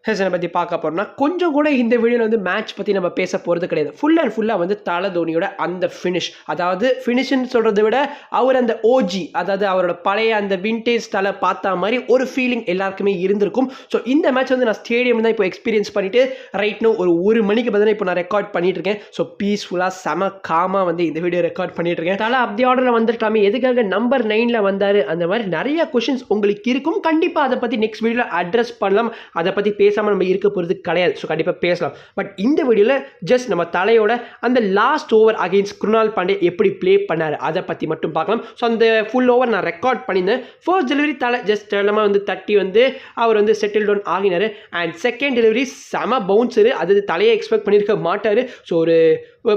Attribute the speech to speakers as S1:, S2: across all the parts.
S1: பற்றி பார்க்க போகிறோம்னா கொஞ்சம் கூட இந்த வீடியோவில் வந்து மேட்ச் பற்றி நம்ம பேச போகிறது கிடையாது. ஃபுல் அண்ட் ஃபுல்லாக வந்து தல தோனியோட அந்த ஃபினிஷ், அதாவது ஃபினிஷ்னு சொல்கிறத விட அவர் அந்த ஓஜி, அதாவது அவரோட பழைய அந்த விண்டேஜ் தலை பார்த்தா மாதிரி ஒரு ஃபீலிங் எல்லாருக்குமே இருந்திருக்கும். ஸோ இந்த மேட்ச் வந்து நான் ஸ்டேடியம் தான் இப்போ எக்ஸ்பீரியன்ஸ் பண்ணிட்டு ரைட்னு ஒரு மணிக்கு பார்த்தீங்கன்னா இப்போ நான் ரெக்கார்ட் பண்ணிட்டு இருக்கேன். ஸோ பீஸ்ஃபுல்லாக செம காமாக வந்து இந்த வீடியோ ரெக்கார்ட் பண்ணிட்டு இருக்கேன். தலை அப்படி ஆர்டரில் வந்துட்டாமே, எதுக்காக நம்பர் 9ல் வந்தார், அந்த மாதிரி நிறைய கொஷின்ஸ் உங்களுக்கு இருக்கும். கண்டிப்பாக அதை பற்றி நெக்ஸ்ட் வீடியோவில் அட்ரஸ் பண்ணலாம். அதை பற்றி பேசாமல் நம்ம இருக்க போகிறது கிடையாது. ஸோ கண்டிப்பாக பேசலாம். பட் இந்த வீடியோவில் ஜஸ்ட் நம்ம தலையோட அந்த last over against Krunal Pandya எப்படி ப்ளே பண்ணார் அதை பற்றி மட்டும் பார்க்கலாம். ஸோ அந்த ஃபுல் ஓவர் நான் ரெக்கார்ட் பண்ணியிருந்தேன். ஃபர்ஸ்ட் டெலிவரி தலை ஜஸ்ட் நம்ம வந்து தட்டி வந்து அவர் வந்து செட்டில் டவுன் ஆகினார். அண்ட் செகண்ட் டெலிவரி செம பவுன்சரு, அது தலையை எக்ஸ்பெக்ட் பண்ணியிருக்க மாட்டார். ஸோ ஒரு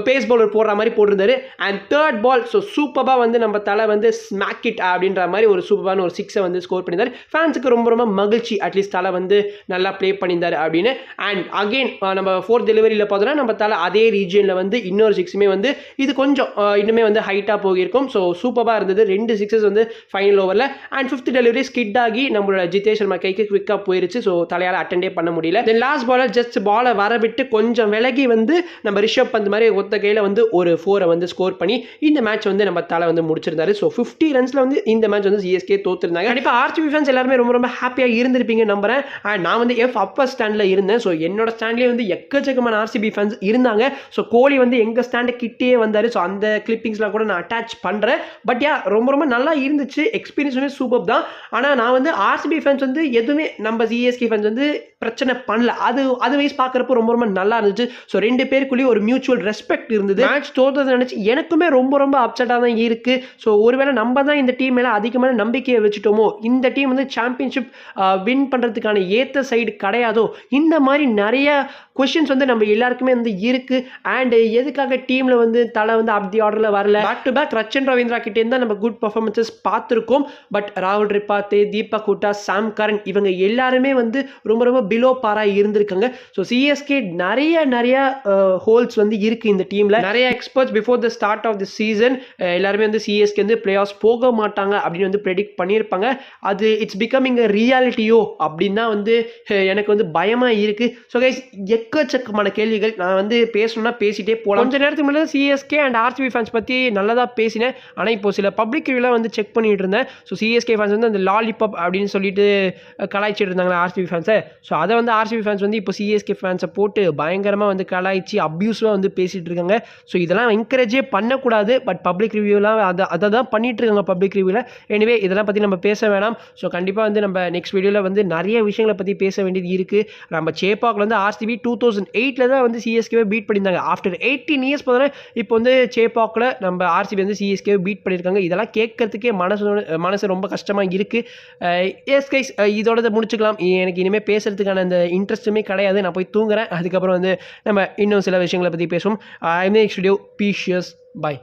S1: பேஸ் பவுலர் போடுற மாதிரி போட்டிருந்தாரு. அண்ட் தேர்ட் பால் ஸோ சூப்பராக வந்து நம்ம தலை வந்து ஸ்மாக் இட் அப்படின்ற மாதிரி ஒரு சூப்பரான ஒரு 6 வந்து ஸ்கோர் பண்ணியிருந்தார். ஃபேன்ஸுக்கு ரொம்ப ரொம்ப மகிழ்ச்சி, அட்லீஸ்ட் தலை வந்து நல்லா ப்ளே பண்ணியிருந்தார் அப்படின்னு. அண்ட் அகெயின் நம்ம ஃபோர்த் டெலிவரியில் பார்த்தோன்னா நம்ம தலை அதே ரீஜியனில் வந்து இன்னொரு 6மே வந்து இது கொஞ்சம் இன்னுமே வந்து ஹைட்டாக போகிருக்கும். ஸோ சூப்பராக இருந்தது. 2 6s வந்து ஃபைனல் ஓவரில். அண்ட் ஃபிஃப்த் டெலிவரி ஸ்கிட் ஆகி நம்மளோட ஜிதேஷ் சர்மா கைக்கு குவிக்காக போயிருச்சு. ஸோ தலையால் அட்டெண்டே பண்ண முடியல. தென் லாஸ்ட் பாலர் ஜஸ்ட் பாலை வர விட்டு கொஞ்சம் விலகி வந்து நம்ம ரிஷப் பந்த் மாதிரி ஒத்த கையில் வந்து ஒரு 4 வந்து ஸ்கோர் பண்ணி இந்த மேட்ச் வந்து நம்ம தலை வந்து முடிச்சிருந்தாரு. ஸோ 50 ரன்ஸில் வந்து இந்த மேட்ச் வந்து சிஎஸ்கே தோத்துருந்தாங்க. கண்டிப்பாக ஆர்சிபி ஃபேன்ஸ் எல்லாருமே ரொம்ப ரொம்ப ஹாப்பியாக இருந்திருப்பீங்க நம்புறேன். அண்ட் நான் வந்து அப்பர் ஸ்டாண்டில் இருந்தேன். ஸோ என்னோட ஸ்டாண்ட்லேயே வந்து எக்கச்சக்கமான ஆர்சிபி ஃபேன்ஸ் இருந்தாங்க. ஸோ கோலி வந்து எங்கள் ஸ்டாண்டு கிட்டே வந்தார். ஸோ அந்த கிளிப்பிங்ஸ்லாம் கூட நான் அட்டாச் பண்ணுறேன். பட் ரொம்ப ரொம்ப நல்லா இருந்துச்சு. எக்ஸ்பீரியன்ஸ் வந்து சூப்பர் தான். ஆனால் நான் வந்து ஆர்சிபி ஃபேன்ஸ் வந்து எதுவுமே நம்ம சிஎஸ்கே ஃபேன்ஸ் வந்து பிரச்சனை பண்ணல. அது வைஸ் பார்க்குறப்போ ரொம்ப ரொம்ப நல்லா இருந்துச்சு. ஸோ 2 பேருக்குள்ளேயும் ஒரு மியூச்சுவல் ரெஸ்பெக்ட் இருந்தது. மேட்ச் தோற்றதை நினச்சி எனக்குமே ரொம்ப ரொம்ப அப்செட்டாக தான் இருக்குது. ஸோ ஒருவேளை நம்ம தான் இந்த டீம் மேலே அதிகமான நம்பிக்கையை வச்சுட்டோமோ, இந்த டீம் வந்து சாம்பியன்ஷிப் வின் பண்ணுறதுக்கான ஏற்ற சைடு கிடையாதோ, இந்த மாதிரி நிறைய கொஷின்ஸ் வந்து நம்ம எல்லாருக்குமே வந்து இருக்குது. அண்ட் எதுக்காக டீமில் வந்து தலை வந்து அப்படி ஆர்டரில் வரல, back to back Rachin Ravindra கிட்டேருந்து தான் நம்ம குட் பர்ஃபார்மன்ஸஸ் பார்த்துருக்கோம். பட் ராகுல் திரிபாதி, தீபக் ஹூடா, சாம் கரன் இவங்க எல்லாருமே வந்து ரொம்ப ரொம்ப பிலோ பாராக இருந்திருக்காங்க. ஸோ சிஎஸ்கே நிறைய ஹோல்ஸ் வந்து இருக்குது இந்த டீமில். நிறைய experts before the start of the season எல்லாருமே வந்து சிஎஸ்கே வந்து பிளே ஆஃப்ஸ் போக மாட்டாங்க அப்படின்னு வந்து ப்ரெடிக்ட் பண்ணியிருப்பாங்க. அது இட்ஸ் பிகமிங் அ ரியாலிட்டியோ அப்படின்னு தான் வந்து எனக்கு வந்து பயமாக இருக்குது. ஸோ கைஸ் எக்கச்சக்கமான கேள்விகள் நான் வந்து பேசணும்னா பேசிட்டே போகலாம். கொஞ்சம் நேரத்துக்கு முன்னாடி சிஎஸ்கே அண்ட் ஆர்சிபி ஃபேன்ஸ் பற்றி நல்லதாக பேசினேன். ஆனால் இப்போ சில பப்ளிக் ரிவ்யூலாம் வந்து செக் பண்ணிட்டு இருந்தேன். ஸோ சிஎஸ்கே ஃபேன்ஸ் வந்து அந்த லாலிபாப் அப்படின்னு சொல்லிட்டு கலாய்ச்சிட்டு இருந்தாங்களா ஆர்சிபி ஃபேன்ஸை. ஸோ அதை வந்து ஆர்சிபி ஃபேன்ஸ் வந்து இப்போ சிஎஸ்கே ஃபேன்ஸை போட்டு பயங்கரமாக வந்து கலாய்ச்சி அப்யூஸாக வந்து பேசிகிட்டு இருக்காங்க. ஸோ இதெல்லாம் என்கரேஜே பண்ணக்கூடாது. பட் பப்ளிக் ரிவ்யூலாம் அதை தான் பண்ணிட்டு இருக்காங்க பப்ளிக் ரிவ்யூவில். எனிவே இதெல்லாம் பற்றி நம்ம பேச வேணாம். ஸோ கண்டிப்பாக வந்து நம்ம நெக்ஸ்ட் வீடியோவில் வந்து நிறைய விஷயங்களை பற்றி பேச வேண்டியது இருக்குது. நம்ம சேப்பாக்கில் வந்து ஆர்சிபி 2008 தான் வந்து சிஎஸ்கேவை பீட் பண்ணியிருந்தாங்க. ஆஃப்டர் 18 இயர்ஸ் பார்த்தோன்னா இப்போ வந்து சேப்பாக்கில் நம்ம ஆர்சிபி வந்து சிஎஸ்கேவை பீட் பண்ணியிருக்காங்க. இதெல்லாம் கேட்கறதுக்கே மனசு ரொம்ப கஷ்டமாக இருக்குது. எஸ் கைஸ், இதோட முடிச்சுக்கலாம். எனக்கு இனிமேல் பேசுறதுக்கான அந்த இன்ட்ரெஸ்ட்டுமே கிடையாது. நான் போய் தூங்குறேன். அதுக்கப்புறம் வந்து நம்ம இன்னும் சில விஷயங்களை பற்றி பேசுவோம். Next video. பீஷியஸ். Bye.